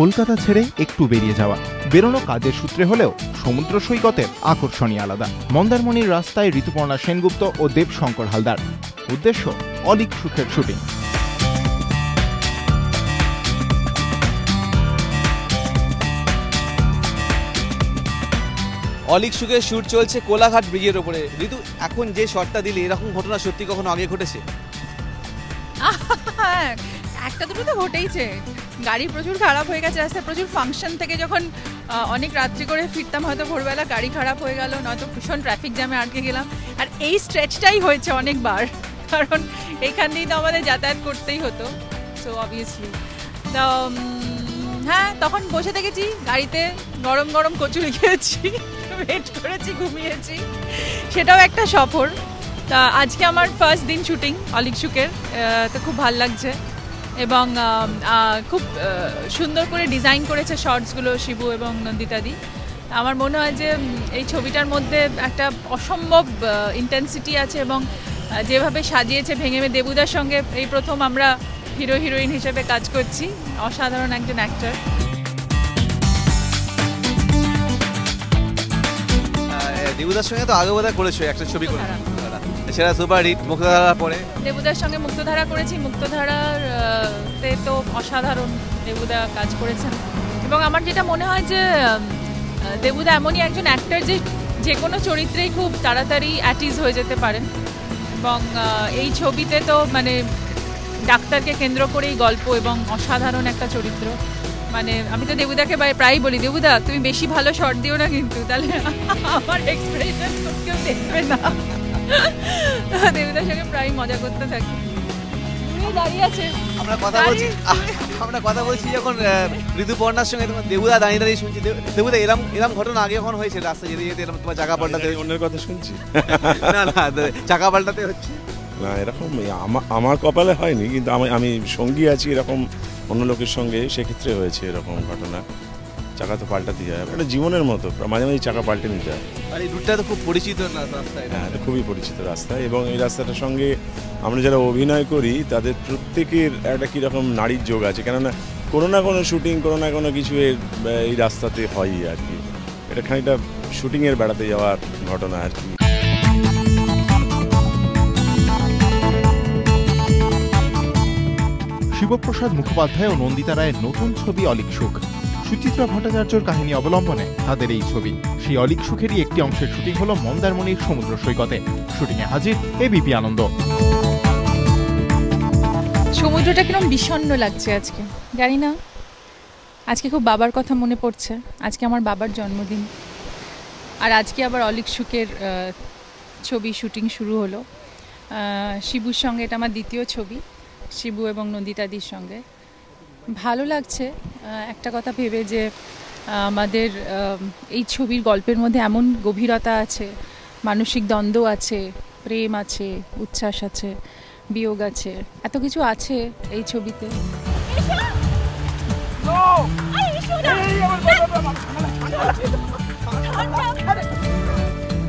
কলকাতা ছেড়ে একটু বেরিয়ে যাওয়া, বেরোনো কাজের সূত্রে হলেও সমুদ্র সৈকতের আকর্ষণই আলাদা। মন্দারমণির রাস্তায় ঋতুপর্ণা সেনগুপ্ত ও দেবশঙ্কর হালদার। উদ্দেশ্য অলীক সুখের শুটিং। অলীক সুখের শুট চলছে কোলাঘাট ব্রিজের ওপরে। ঋতু, এখন যে শটটা দিলি, এরকম ঘটনা সত্যি কখনো আগে ঘটেছে? একটা দুটো তো ঘটেইছে। গাড়ি প্রচুর খারাপ হয়ে গেছে রাস্তায়, প্রচুর ফাংশন থেকে যখন অনেক রাত্রি করে ফিরতাম, হয়তো ভোরবেলা গাড়ি খারাপ হয়ে গেল, নয়তো ভীষণ ট্রাফিক জ্যামে আটকে গেলাম। আর এই স্ট্রেচটাই হয়েছে অনেকবার, কারণ এইখান দিয়েই তো আমাদের যাতায়াত করতেই হতো। সো অবভিয়াসলি তো হ্যাঁ, তখন বসে থেকেছি গাড়িতে, গরম গরম কচুরি খেয়েছি, ওয়েট করেছি, ঘুমিয়েছি, সেটাও একটা সফর। তা আজকে আমার ফার্স্ট দিন শুটিং অলীক সুখের, তো খুব ভালো লাগছে। এবং খুব সুন্দর করে ডিজাইন করেছে শর্টসগুলো শিবু এবং নন্দিতাদি। আমার মনে হয় যে এই ছবিটার মধ্যে একটা অসম্ভব ইন্টেন্সিটি আছে, এবং যেভাবে সাজিয়েছে ভেঙে দেবুদার সঙ্গে এই প্রথম আমরা হিরো হিরোইন হিসেবে কাজ করছি। অসাধারণ একজন অ্যাক্টর। দেবুদার সঙ্গে তো আগে বোধহয় করেছো একটা ছবি করে, সেটা সুপার হিট মুক্তধারা পরে। দেবুদার সঙ্গে মুক্তধারা করেছি, মুক্তধারার তে তো অসাধারণ দেবুদা কাজ করেছেন। এবং আমার যেটা মনে হয় যে দেবুদা এমনই একজন অ্যাক্টর যে যে কোনো চরিত্রেই খুব তাড়াতাড়ি অ্যাটিজ হয়ে যেতে পারেন। এবং এই ছবিতে তো মানে ডাক্তারকে কেন্দ্র করেই গল্প, এবং অসাধারণ একটা চরিত্র। মানে আমি তো দেবুদাকে প্রায়ই বলি, দেবুদা তুমি বেশি ভালো শট দিও না কিন্তু, তাহলে আমার এক্সপ্রেশন কেউ দেখবে না। দেবুদার সঙ্গে প্রায় মজা করতে থাকি। দাঁড়িয়ে আছে, আমরা কথা বলছি যখন ঋতুপর্ণার সঙ্গে, তোমার দেবুদা দাঁড়িয়ে দাঁড়িয়ে শুনছি। দেবুদা, এরম ঘটনা আগে কখন হয়েছে রাস্তা যেতে যেতে এরকম তোমার চাকা পাল্টাতে? অন্যের কথা শুনছি না না, চাকা পাল্টাতে হচ্ছে না, এরকম আমার কপালে হয়নি, কিন্তু আমি সঙ্গী আছি এরকম অন্য লোকের সঙ্গে, সেক্ষেত্রে হয়েছে এরকম ঘটনা। চাকা তো পাল্টাতেই হয়, এটা জীবনের মতো, মাঝে মাঝে চাকা পাল্টে নিতে হয়। আর এই রুটটা তো খুব পরিচিত না রাস্তায়? হ্যাঁ, এটা খুবই পরিচিত রাস্তা, এবং এই রাস্তাটার সঙ্গে আমরা যারা অভিনয় করি তাদের প্রত্যেকের একটা কীরকম নারীর যোগ আছে, কেননা কোনো না কোনো শুটিং, কোনো না কোনো কিছু এই রাস্তাতে হয়ই আর কি। এটা খানিকটা শুটিংয়ের বেড়াতে যাওয়ার ঘটনা আর কি। শিবপ্রসাদ মুখোপাধ্যায় ও নন্দিতা রায়ের নতুন ছবি অলীক সুখ। সুচিত্রা ভট্টাচার্যর কাহিনী অবলম্বনে তাদের এই ছবি। সেই অলীক সুখেরই একটি অংশের শুটিং হলো মন্দারমণির সমুদ্র সৈকতে। শুটিংয়ে হাজির এবিপি আনন্দ। সমুদ্রটা কিরকম বিষণ্ণ লাগছে আজকে, জানি না। আজকে খুব বাবার কথা মনে পড়ছে। আজকে আমার বাবার জন্মদিন, আর আজকে আবার অলীক সুখের ছবি শুটিং শুরু হলো শিবুর সঙ্গে। এটা আমার দ্বিতীয় ছবি শিবু এবং নন্দিতাদির সঙ্গে। ভালো লাগছে একটা কথা ভেবে যে আমাদের এই ছবির গল্পের মধ্যে এমন গভীরতা আছে, মানসিক দ্বন্দ্ব আছে, প্রেম আছে, উচ্ছ্বাস আছে, বিয়োগ আছে, এত কিছু আছে এই ছবিতে।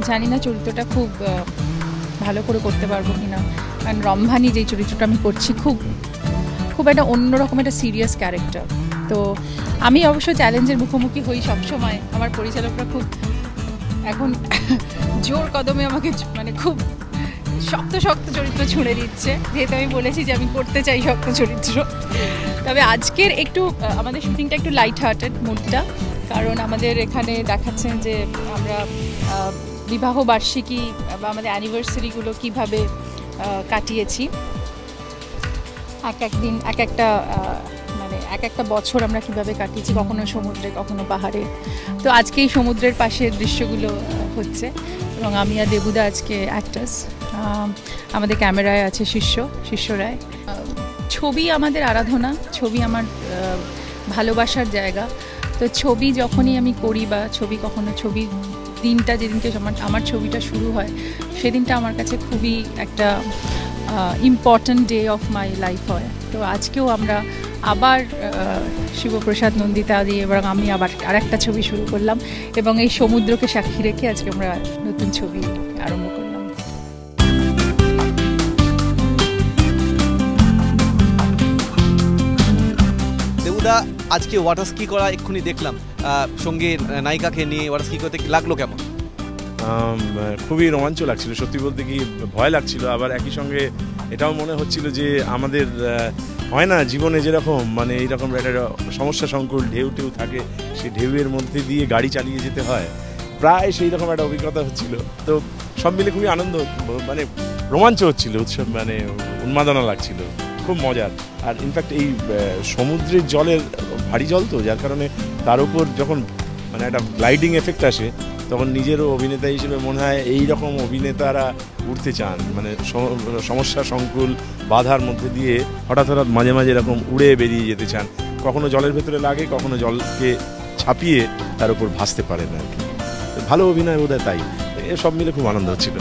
জানি না চরিত্রটা খুব ভালো করে করতে পারবো কিনা, কারণ রম্ভানি যেই চরিত্রটা আমি করছি খুব একটা অন্যরকম একটা সিরিয়াস ক্যারেক্টার। তো আমি অবশ্য চ্যালেঞ্জের মুখোমুখি হই সবসময়। আমার পরিচালকরা খুব এখন জোর কদমে আমাকে মানে খুব শক্ত শক্ত চরিত্র ছুঁড়ে দিচ্ছে, যেহেতু আমি বলেছি যে আমি করতে চাই শক্ত চরিত্র। তবে আজকের একটু আমাদের শুটিংটা একটু লাইট হার্টেড মুডটা, কারণ আমাদের এখানে দেখাচ্ছেন যে আমরা বিবাহ বার্ষিকী বা আমাদের অ্যানিভার্সারিগুলো কীভাবে কাটিয়েছি। একদিন এক একটা বছর আমরা কীভাবে কাটিয়েছি, কখনো সমুদ্রে কখনো পাহাড়ে। তো আজকে এই সমুদ্রের পাশের দৃশ্যগুলো হচ্ছে, এবং আমি আর দেবুদা আজকে অ্যাক্টার্স। আমাদের ক্যামেরায় আছে শিষ্য রায়। ছবি আমাদের আরাধনা, ছবি আমার ভালোবাসার জায়গা। তো ছবি যখনই আমি করি বা ছবির দিনটা যেদিনকে আমার ছবিটা শুরু হয়, সেদিনটা আমার কাছে খুবই একটা important day of my life হয়। তো আজকেও আমরা আবার শিবপ্রসাদ, নন্দিতা দিয়ে এবং আমি আবার আরেকটা ছবি শুরু করলাম, এবং এই সমুদ্রকে সাক্ষী রেখে আজকে আমরা নতুন ছবি আরম্ভ করলাম। দেবুদা আজকে ওয়াটার স্কি করা এক্ষুনি দেখলাম, সঙ্গে নায়িকাকে নিয়ে ওয়াটার স্কি করতে লাগলো কেমন? খুবই রোমাঞ্চ লাগছিল, সত্যি বলতে কি ভয় লাগছিল, আবার একই সঙ্গে এটাও মনে হচ্ছিল যে আমাদের হয় না জীবনে যেরকম মানে এইরকম একটা সমস্যা সংকুল ঢেউ টেউ থাকে, সেই ঢেউয়ের মধ্যে দিয়ে গাড়ি চালিয়ে যেতে হয়, প্রায় সেই রকম একটা অভিজ্ঞতা হচ্ছিল। তো সব মিলে খুবই আনন্দ, মানে রোমাঞ্চ হচ্ছিল, উৎসব মানে উন্মাদনা লাগছিল, খুব মজার। আর ইনফ্যাক্ট এই সমুদ্রের জলের ভারী জল তো, যার কারণে তার উপর যখন মানে একটা গ্লাইডিং এফেক্ট আসে, তখন নিজেরও অভিনেতা হিসেবে মনে হয় এইরকম অভিনেতারা উঠতে চান, মানে সমস্যা সংকুল বাধার মধ্যে দিয়ে হঠাৎ হঠাৎ মাঝে মাঝে এরকম উড়ে বেরিয়ে যেতে চান, কখনো জলের ভেতরে লাগে, কখনো জলকে ছাপিয়ে তার উপর ভাসতে পারেন আর কি। ভালো অভিনয় বোধহয়, তাই সব মিলে খুব আনন্দ হচ্ছিল।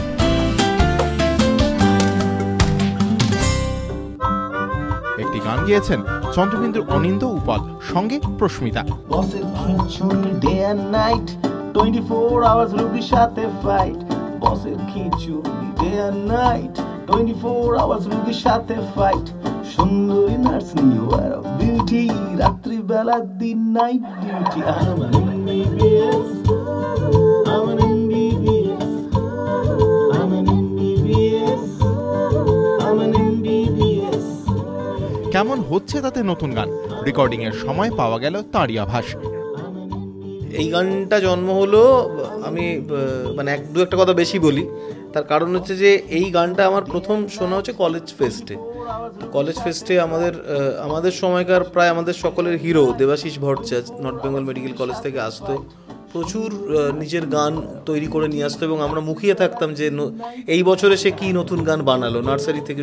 একটি গান গেয়েছেন চন্দ্রবিন্দুর অনিন্দ উপাল, সঙ্গে প্রস্মিতা। 24 hours রোগীর সাথে ফাইট, বসের খিচুড়ি ডে এন্ড নাইট, 24 hours রোগীর সাথে ফাইট, সুন্দরী নার্স নিউয়ার অফ বিউটি, রাত্রি বেলা দিন নাইট ডিউটি। আমার এমবিবিএস, আমার এমবিবিএস, আমার এমবিবিএস, আমার এমবিবিএস। কেমন হচ্ছে তাতে নতুন গান, রেকর্ডিং এর সময় পাওয়া গেল তারই আভাস। এই গানটা জন্ম হলো, আমি মানে দু একটা কথা বেশি বলি, তার কারণ হচ্ছে যে এই গানটা আমার প্রথম শোনা হচ্ছে কলেজ ফেস্টে। কলেজ ফেস্টে আমাদের সময়কার প্রায় আমাদের সকলের hero Debashis Bhattacharya north Bengal medical college থেকে আসতো, প্রচুর নিজের গান তৈরি করে নিয়ে আসতো এবং আমরা মুখিয়ে থাকতাম যে এই বছরে সে কি নতুন গান বানালো। নার্সারি থেকে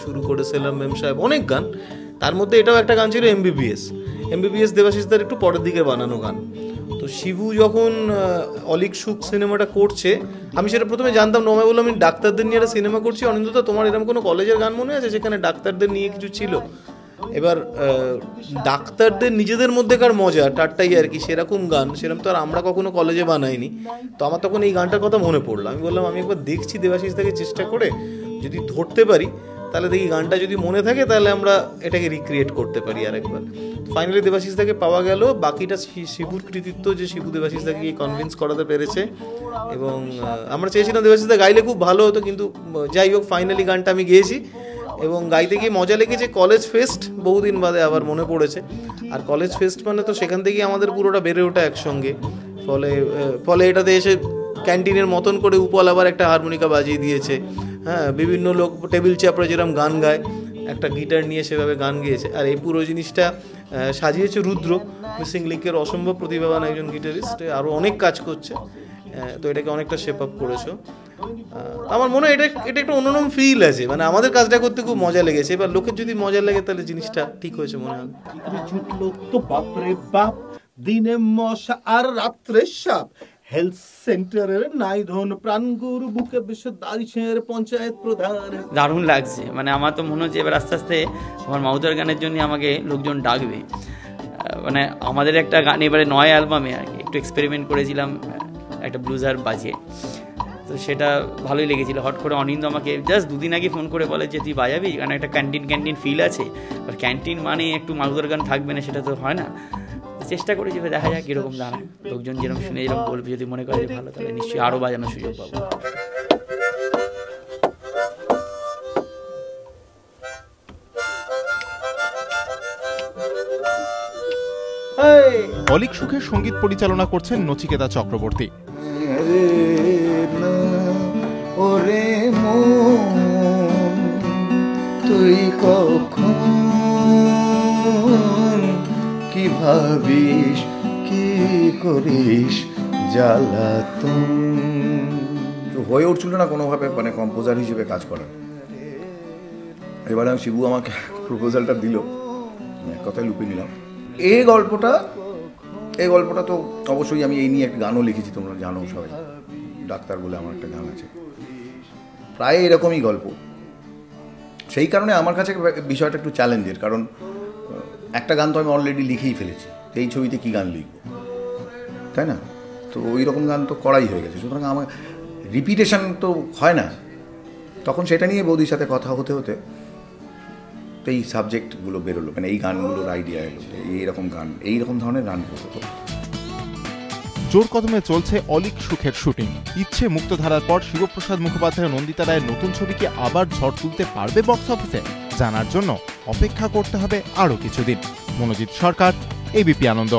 শুরু করে সেলাম মেম সাহেব, অনেক গান, তার মধ্যে এটাও একটা গান ছিল এমবিবিএস দেবাশিসদার একটু পরের দিকে বানানো গান। তো শিবু যখন অলিক সুখ সিনেমাটা করছে, আমি সেটা প্রথমে জানতাম না, আমি বললাম আমি ডাক্তারদের নিয়ে একটা সিনেমা করছি, অনিন্দতা তোমার এরকম কোনো কলেজের গান মনে আছে যেখানে ডাক্তারদের নিয়ে কিছু ছিল? এবার ডাক্তারদের নিজেদের মধ্যেকার মজা টাট্টাই আর কি, সেরকম গান সেরকম তো আর আমরা কখনো কলেজে বানাইনি। তো আমার তখন এই গানটার কথা মনে পড়লো, আমি বললাম আমি একবার দেখছি দেবাশিস থেকে চেষ্টা করে, যদি ধরতে পারি তাহলে দেখি গানটা যদি মনে থাকে তাহলে আমরা এটাকে রিক্রিয়েট করতে পারি আরেকবার। ফাইনালি দেবাশিস দাকে পাওয়া গেল, বাকিটা শিবুর কৃতিত্ব যে শিবু দেবাশিস দাকে কনভিন্স করাতে পেরেছে। এবং আমরা চেয়েছিলাম দেবাশিস দা গাইলে খুব ভালো হতো, কিন্তু যাই হোক ফাইনালি গানটা আমি গেয়েছি এবং গাইতে গিয়ে মজা লেগেছে। কলেজ ফেস্ট বহুদিন বাদে আবার মনে পড়েছে, আর কলেজ ফেস্ট মানে তো সেখান থেকেই আমাদের পুরোটা বেড়ে ওঠা একসঙ্গে। ফলে এটাতে এসে ক্যান্টিনের মতন করে উপল আবার একটা হারমোনিকা বাজিয়ে দিয়েছে, হ্যাঁ, বিভিন্ন লোক টেবিল চাপড়ে যেরকম গান গায় একটা গিটার নিয়ে সেভাবে গান গেয়েছে। আর এই পুরো জিনিসটা সাজিয়েছে রুদ্র, মিসিং লিঙ্কের অসম্ভব প্রতিভাবান একজন গিটারিস্ট, আরও অনেক কাজ করছে। তো এটাকে অনেকটা শেপ আপ করেছো। আমার মনে হয় এটা একটা অন্যরকম ফিল আছে, মানে আমাদের কাজটা করতে খুব মজা লেগেছে। এবার লোকের যদি মজা লাগে তাহলে জিনিসটা ঠিক হয়েছে মনে হয়। জুটলো তো বাপরে বাপ, দিনে মশা আর রাত্রে সাপ, হেলথ সেন্টারের নাই ধন প্রাণগুরু, বুকে বিশ্ব দাঁড়িয়েছেন পঞ্চায়েত প্রধান। দারুণ লাগছে, মানে আমার তো মনে হচ্ছে এবার আস্তে আস্তে আমার মাউদার গানের জন্য আমাকে লোকজন ডাকবে। মানে আমাদের একটা গান এবারে নয় অ্যালবামে আর কি একটু এক্সপেরিমেন্ট করেছিলাম, একটা ব্লুজার বাজে, তো সেটা ভালোই লেগেছিলো। হট করে অনিন্দ আমাকে জাস্ট দুদিন আগে ফোন করে বলে যে তুই বাজাবি, কারণ একটা ক্যান্টিন ফিল আছে, আর ক্যান্টিন মানে একটু মাউদার গান থাকবে না সেটা তো হয় না। চেষ্টা করেছি, দেখা যাক কীরকম দাঁড়ায়, লোকজন যেরকম শুনে যেরকম বলবে, যদি মনে করে ভালো তাহলে নিশ্চয়ই আরও বাজানোর সুযোগ পাবো। অলিক সুখের সঙ্গীত পরিচালনা করছেন নচিকেতা চক্রবর্তী। ওরে মন তুই কখন কি ভাবিস, কি করিস জ্বালাতন, হয়ে উঠছিল না কোনোভাবে মানে কম্পোজার হিসেবে কাজ করার। এবারে শিবু আমাকে প্রপোজালটা দিল, কথায় লুপে নিলাম। এই গল্পটা তো অবশ্যই আমি এই নিয়ে একটা গানও লিখেছি, তোমরা জানো সবাই, ডাক্তার বলে আমার একটা গান আছে, প্রায় এরকমই গল্প। সেই কারণে আমার কাছে বিষয়টা একটু চ্যালেঞ্জের, কারণ একটা গান তো আমি অলরেডি লিখেই ফেলেছি, তো এই ছবিতে কী গান লিখব, তাই না? তো ওই রকম গান তো করাই হয়ে গেছে, সুতরাং আমার রিপিটেশন তো হয় না। তখন সেটা নিয়ে বৌদির সাথে কথা হতে হতে তো এই সাবজেক্টগুলো বেরোলো, মানে এই গানগুলোর আইডিয়া এলো, এইরকম গান, এইরকম ধরনের গান করবো। জোর কদমে চলছে অলীক সুখের শুটিং। ইচ্ছে মুক্তধারার পর শিবপ্রসাদ মুখোপাধ্যায় ও নন্দিতা রায়ের নতুন ছবিকে আবার ঝড় তুলতে পারবে বক্স অফিসে, জানার জন্য অপেক্ষা করতে হবে আরও কিছুদিন। মনোজিৎ সরকার, এবিপি আনন্দ।